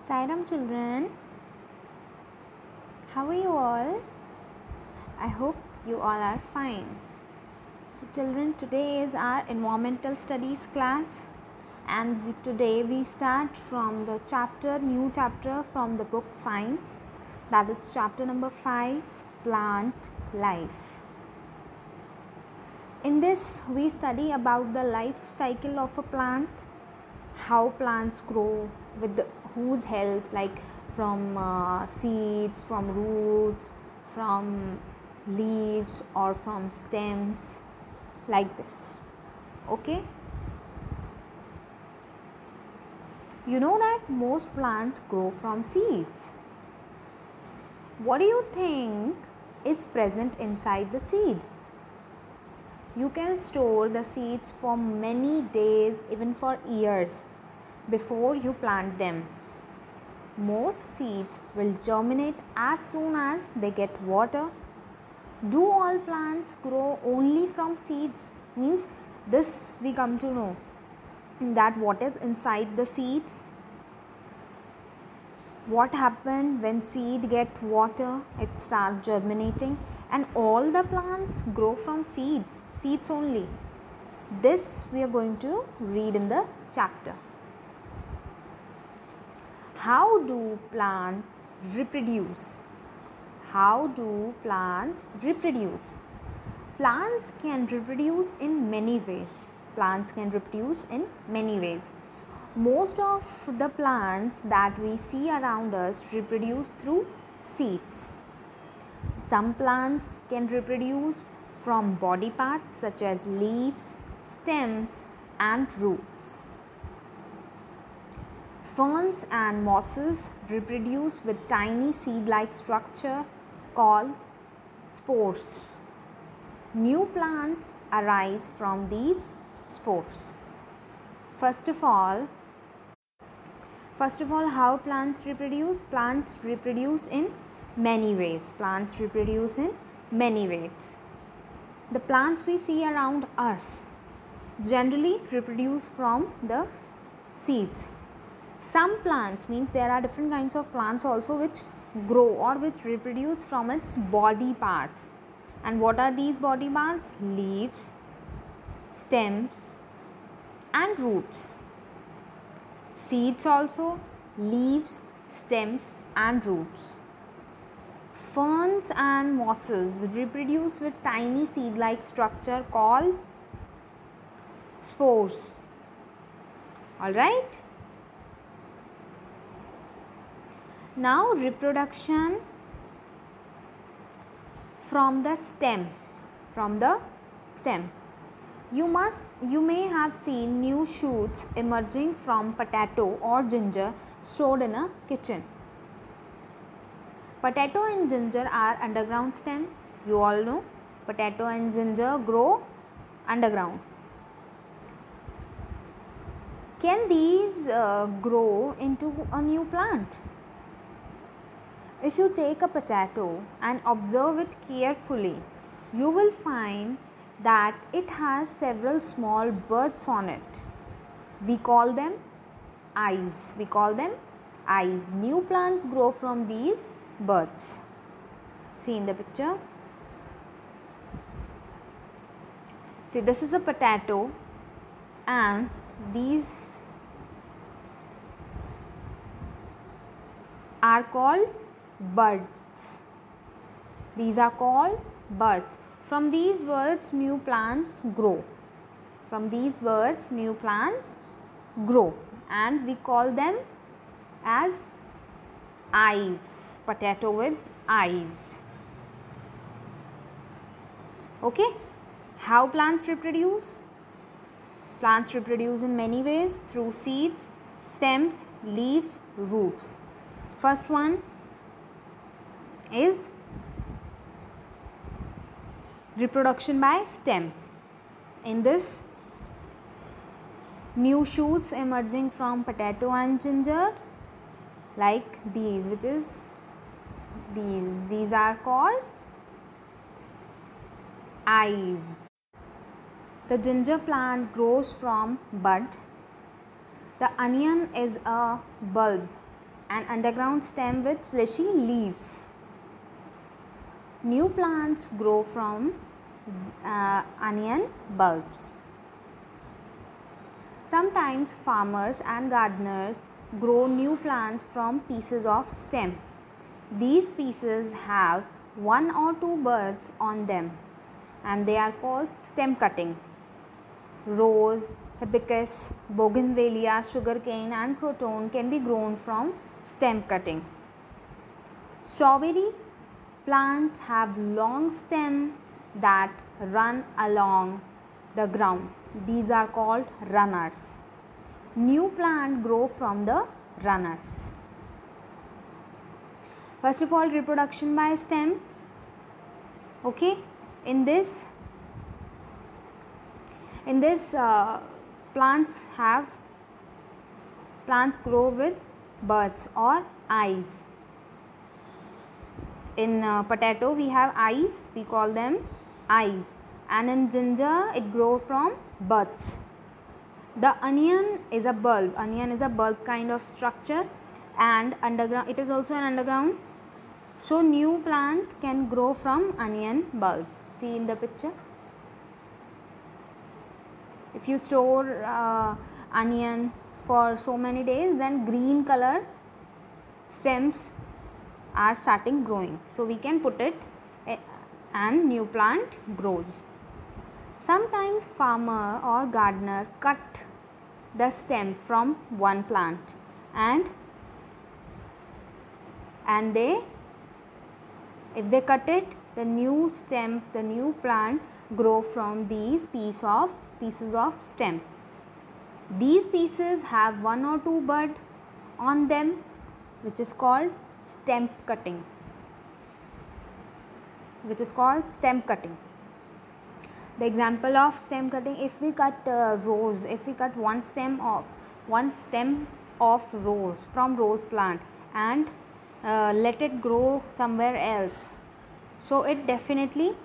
Sairam children, how are you all? I hope you all are fine. So children, today is our environmental studies class and today we start from the new chapter from the book Science, that is chapter number 5, Plant Life. In this we study about the life cycle of a plant, how plants grow, with whose help, like from seeds, from roots, from leaves or from stems, like this. Okay, you know that most plants grow from seeds. What do you think is present inside the seed? You can store the seeds for many days, even for years, before you plant them. Most seeds will germinate as soon as they get water. Do all plants grow only from seeds? Means this we come to know that what is inside the seeds. What happens when seed get water? It starts germinating, and all the plants grow from seeds only. This we are going to read in the chapter. How do plants reproduce? How do plants reproduce? Plants can reproduce in many ways. Plants can reproduce in many ways. Most of the plants that we see around us reproduce through seeds. Some plants can reproduce from body parts such as leaves, stems, and roots. Ferns and mosses reproduce with tiny seed-like structure called spores. New plants arise from these spores. First of all, how plants reproduce? Plants reproduce in many ways. Plants reproduce in many ways. The plants we see around us generally reproduce from the seeds. Some plants, means there are different kinds of plants also which grow or which reproduce from its body parts. And what are these body parts? Leaves, stems, and roots. Seeds also, leaves, stems, and roots. Ferns and mosses reproduce with tiny seed-like structure called spores. Alright? Now reproduction from the stem. You may have seen new shoots emerging from potato or ginger stored in a kitchen. Potato and ginger are underground stem. You all know potato and ginger grow underground. Can these grow into a new plant? If you take a potato and observe it carefully, you will find that it has several small buds on it. We call them eyes. New plants grow from these buds. See in the picture. See, this is a potato and these are called buds. These are called buds. From these buds new plants grow. And we call them as eyes. Potato with eyes. Okay. How plants reproduce? Plants reproduce in many ways, through seeds, stems, leaves, roots. First one is reproduction by stem. In this, new shoots emerging from potato and ginger, like these, these are called eyes. The ginger plant grows from bud. The onion is a bulb an underground stem with fleshy leaves. New plants grow from onion bulbs. Sometimes farmers and gardeners grow new plants from pieces of stem. These pieces have one or two buds on them and they are called stem cutting. Rose, hibiscus, bougainvillea, sugarcane and croton can be grown from stem cutting. Strawberry plants have long stems that run along the ground. These are called runners. New plants grow from the runners. First of all, reproduction by stem. Okay, in this plants grow with buds or eyes. In potato we have eyes, we call them eyes, and in ginger it grows from buds. The onion is a bulb. Onion is a bulb kind of structure, and underground it is also an underground. So new plant can grow from onion bulb. See in the picture. If you store onion for so many days, then green color stems are starting growing. So we can put it and new plant grows. Sometimes farmer or gardener cut the stem from one plant and if they cut it, the new stem, the new plant grow from these pieces of stem. These pieces have one or two bud on them, which is called stem cutting. The example of stem cutting: if we cut rose, if we cut one stem of rose from rose plant and let it grow somewhere else, so it definitely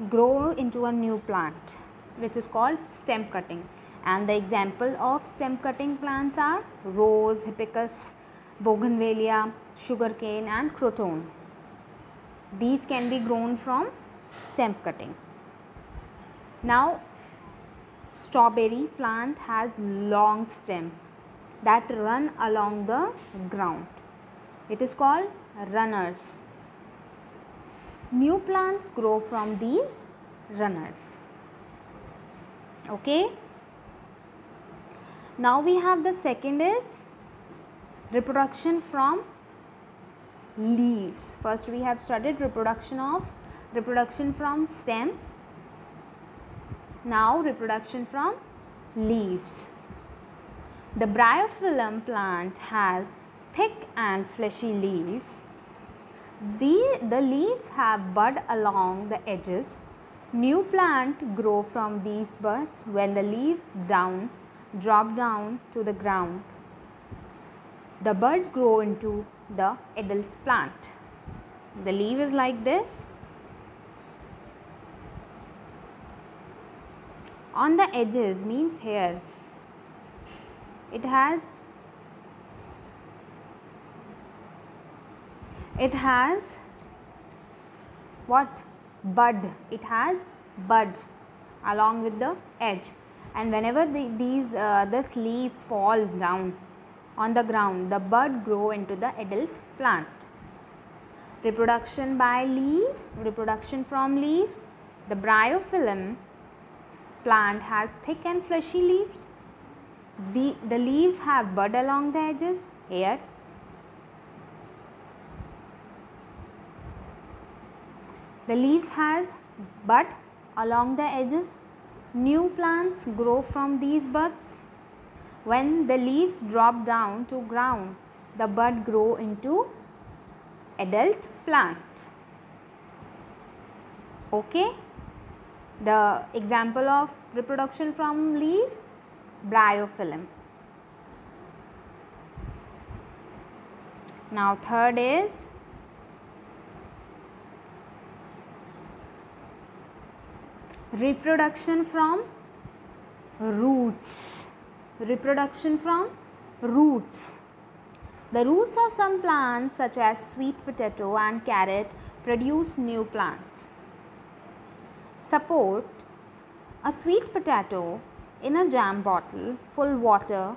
grow into a new plant, which is called stem cutting. And the example of stem cutting plants are rose, hibiscus, bougainvillea, sugarcane and croton. These can be grown from stem cutting. Now, strawberry plant has long stem that run along the ground. It is called runners. New plants grow from these runners. Okay. Now we have the second is reproduction from leaves. First we have studied reproduction from stem. Now reproduction from leaves. The bryophyllum plant has thick and fleshy leaves. The leaves have bud along the edges. New plant grow from these buds when the leaf drop down to the ground. The buds grow into the adult plant. The leaf is like this. On the edges means here it has what? Bud. It has bud along with the edge, and whenever this leaf falls down on the ground, the bud grow into the adult plant. Reproduction by leaf, reproduction from leaf. The bryophyllum plant has thick and fleshy leaves. The leaves have bud along the edges here. The leaves has bud along the edges. New plants grow from these buds. When the leaves drop down to ground, the bud grow into adult plant. Okay. The example of reproduction from leaves, bryophyllum. Now third is reproduction from roots. Reproduction from roots. The roots of some plants such as sweet potato and carrot produce new plants. Suppose a sweet potato in a jam bottle full water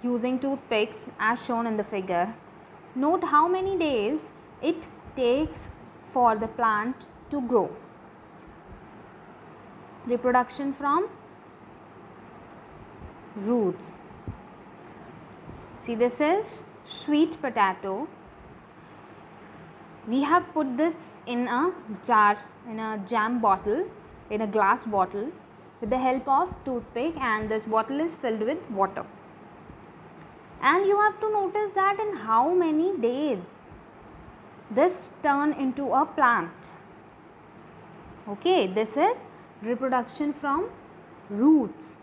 using toothpicks as shown in the figure. Note how many days it takes for the plant to grow. Reproduction from roots. See, this is sweet potato. We have put this in a jar, in a jam bottle, in a glass bottle with the help of toothpick, and this bottle is filled with water. And you have to notice that in how many days this turn into a plant. Okay, this is reproduction from roots.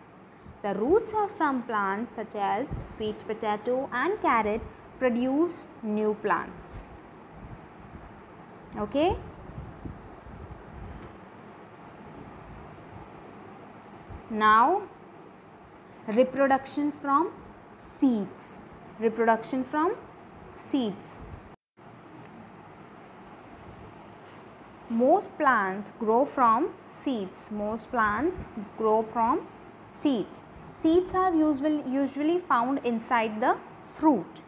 The roots of some plants such as sweet potato and carrot produce new plants. Okay. Now, reproduction from seeds. Reproduction from seeds. Most plants grow from seeds. Most plants grow from seeds. Seeds are usually found inside the fruit.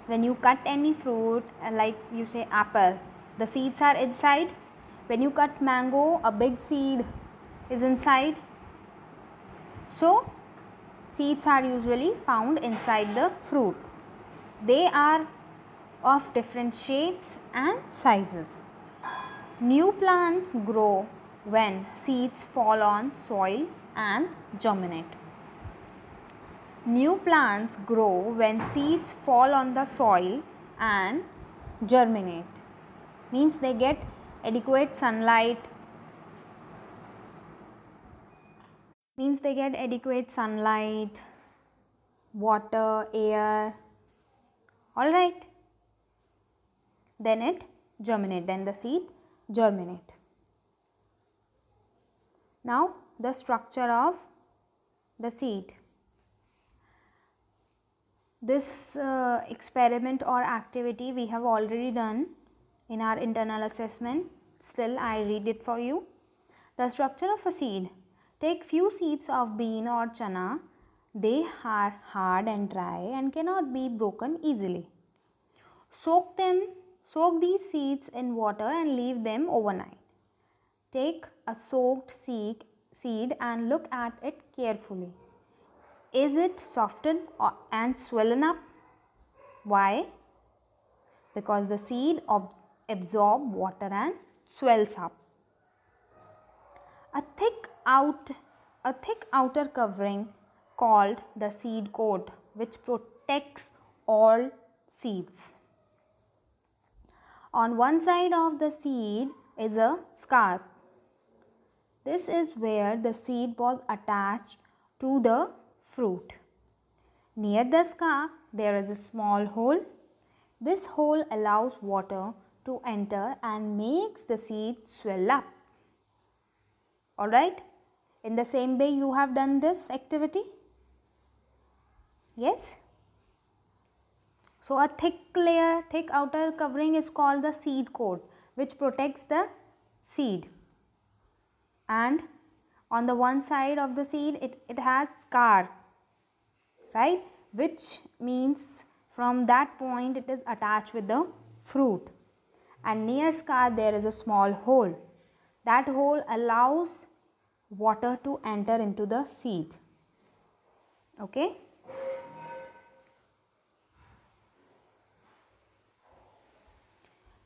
When you cut any fruit, like you say apple, the seeds are inside. When you cut mango, a big seed is inside. So, seeds are usually found inside the fruit. They are of different shapes and sizes. New plants grow when seeds fall on soil and germinate. New plants grow when seeds fall on the soil and germinate. Means they get adequate sunlight. Water, air. Alright. Then it germinate. Then the seed germinate. Now the structure of the seed. This experiment or activity we have already done in our internal assessment. Still I read it for you. The structure of a seed. Take few seeds of bean or chana. They are hard and dry and cannot be broken easily. Soak these seeds in water and leave them overnight. Take a soaked seed and look at it carefully. Is it softened and swollen up? Why? Because the seed absorbs water and swells up. A thick outer covering called the seed coat, which protects all seeds. On one side of the seed is a scalp. This is where the seed was attached to the fruit. Near the scalp there is a small hole. This hole allows water to enter and makes the seed swell up. Alright, in the same way you have done this activity. Yes. So a thick outer covering is called the seed coat, which protects the seed. And on the one side of the seed it has scar, right, which means from that point it is attached with the fruit, and near scar there is a small hole. That hole allows water to enter into the seed. Okay.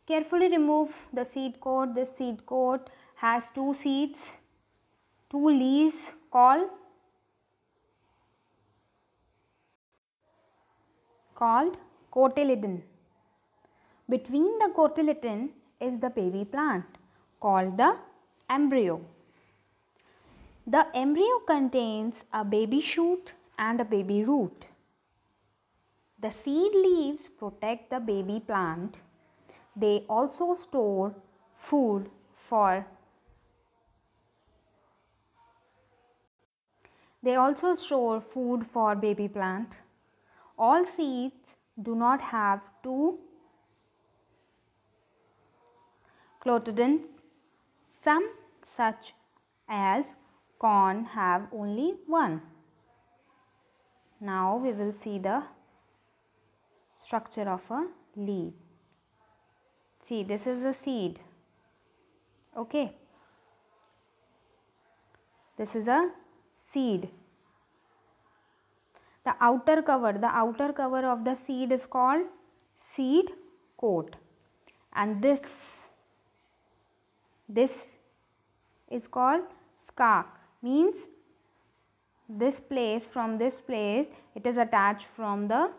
Carefully remove the seed coat. This seed coat has two leaves called cotyledon. Between the cotyledon is the baby plant called the embryo. The embryo contains a baby shoot and a baby root. The seed leaves protect the baby plant. They also store food for baby plant. All seeds do not have two cotyledons. Some, such as corn, have only one. Now we will see the structure of a leaf. See, this is a seed. Okay. This is a seed. The outer cover of the seed is called seed coat, and this is called stalk. Means from this place it is attached from the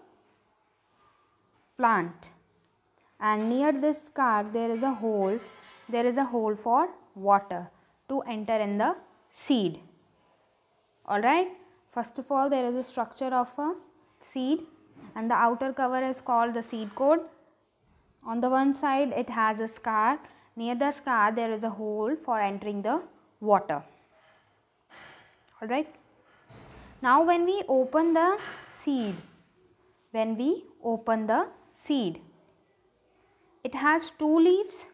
plant, and near this stalk there is a hole for water to enter in the seed. Alright, first of all there is a structure of a seed, and the outer cover is called the seed coat. On the one side it has a scar. Near the scar there is a hole for entering the water. Alright. Now when we open the seed, it has two leaves,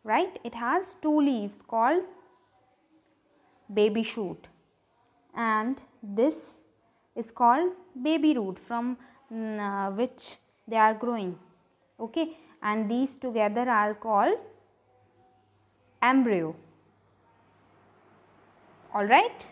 right? It has two leaves called baby shoot, and this is called baby root, from which they are growing. Okay, and these together are called embryo. All right.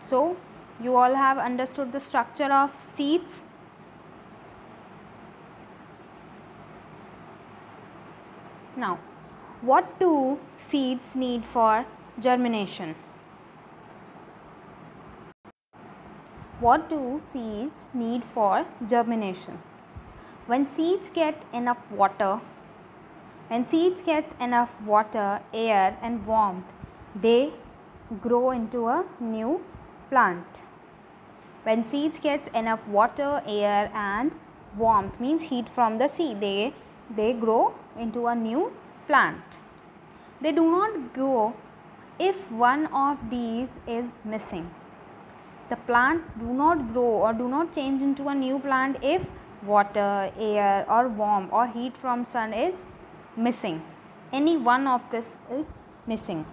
So you all have understood the structure of seeds. Now, what do seeds need for germination? What do seeds need for germination? When seeds get enough water, air and warmth, they grow into a new plant. When seeds get enough water, air and warmth, means heat from the seed, they grow into a new plant. They do not grow if one of these is missing. The plant do not grow or do not change into a new plant if water, air or warmth or heat from sun is missing. Any one of this is missing.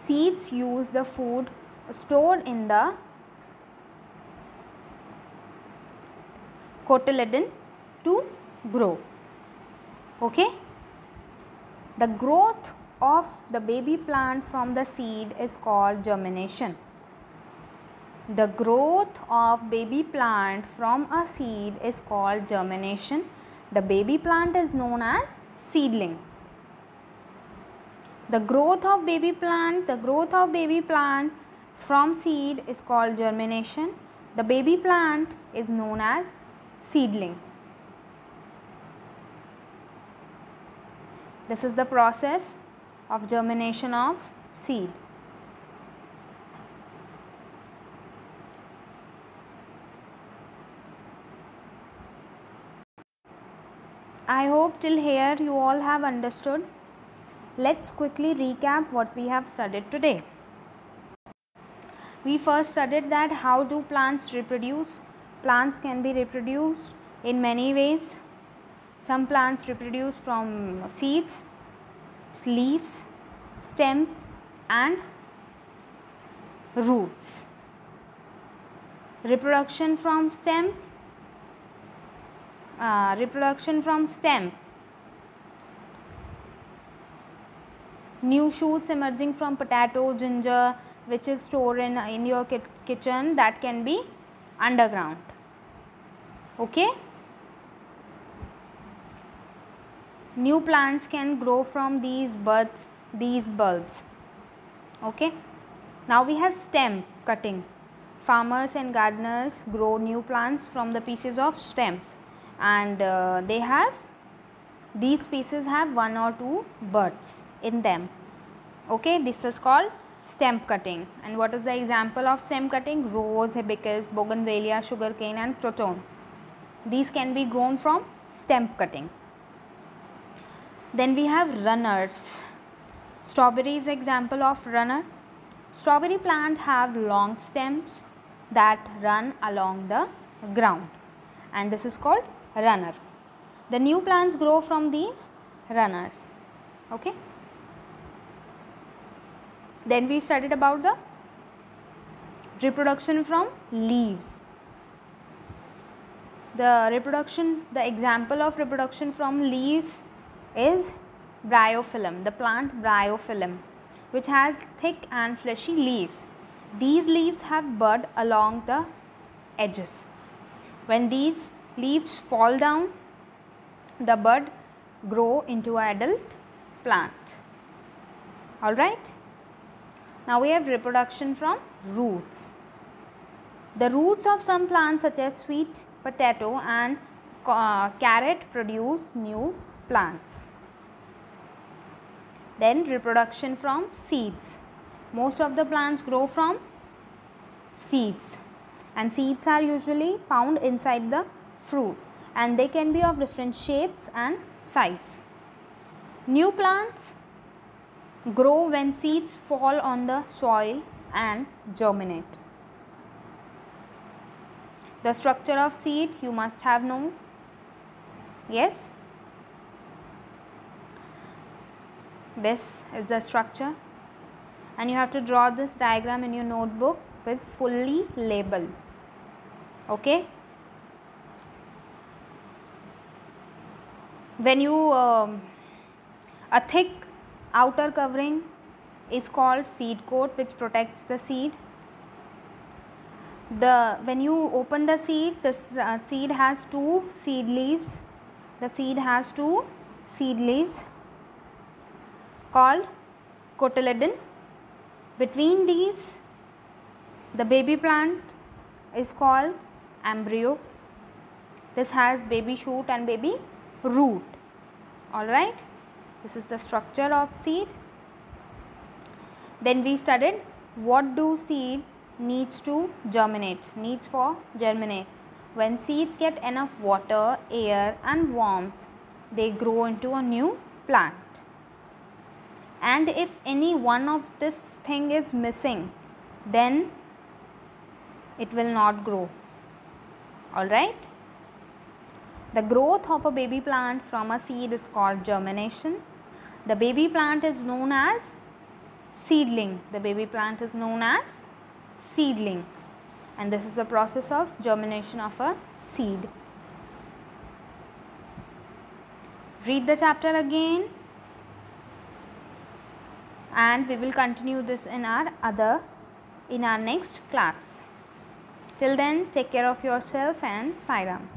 Seeds use the food stored in the cotyledon to grow. Okay. The growth of the baby plant from the seed is called germination. The growth of baby plant from a seed is called germination. The baby plant is known as seedling. The growth of baby plant from seed is called germination. The baby plant is known as seedling. This is the process of germination of seed. I hope till here you all have understood. Let's quickly recap what we have studied today. We first studied that how do plants reproduce. Plants can be reproduced in many ways. Some plants reproduce from seeds, leaves, stems and roots. Reproduction from stem. New shoots emerging from potato, ginger, which is stored in your kitchen, that can be underground. Okay. New plants can grow from these buds, these bulbs. Okay. Now we have stem cutting. Farmers and gardeners grow new plants from the pieces of stems, and these pieces have one or two buds in them. Okay, this is called stem cutting. And what is the example of stem cutting? Rose, hibiscus, bougainvillea, sugarcane and croton. These can be grown from stem cutting. Then we have runners. Strawberry is example of runner. Strawberry plant have long stems that run along the ground, and this is called runner. The new plants grow from these runners. Okay. Then we studied about the reproduction from leaves. The example of reproduction from leaves is bryophyllum, the plant bryophyllum, which has thick and fleshy leaves. These leaves have bud along the edges. When these leaves fall down, the bud grow into an adult plant. Alright. Now we have reproduction from roots. The roots of some plants such as sweet potato and carrot produce new plants. Then reproduction from seeds. Most of the plants grow from seeds, and seeds are usually found inside the fruit, and they can be of different shapes and size. New plants grow when seeds fall on the soil and germinate. The structure of seed you must have known. Yes. This is the structure, and you have to draw this diagram in your notebook with fully label. Okay. When you a thick outer covering is called seed coat, which protects the seed. When you open the seed, the seed has two seed leaves. The seed has two seed leaves called cotyledon. Between these, the baby plant is called embryo. This has baby shoot and baby root. Alright, this is the structure of seed. Then we studied what do seed needs to germinate, needs for germinate. When seeds get enough water, air and warmth, they grow into a new plant. And if any one of this thing is missing, then it will not grow. Alright. The growth of a baby plant from a seed is called germination. The baby plant is known as seedling. The baby plant is known as seedling. And this is the process of germination of a seed. Read the chapter again, and we will continue this in our next class. Till then, take care of yourself and Sai Ram.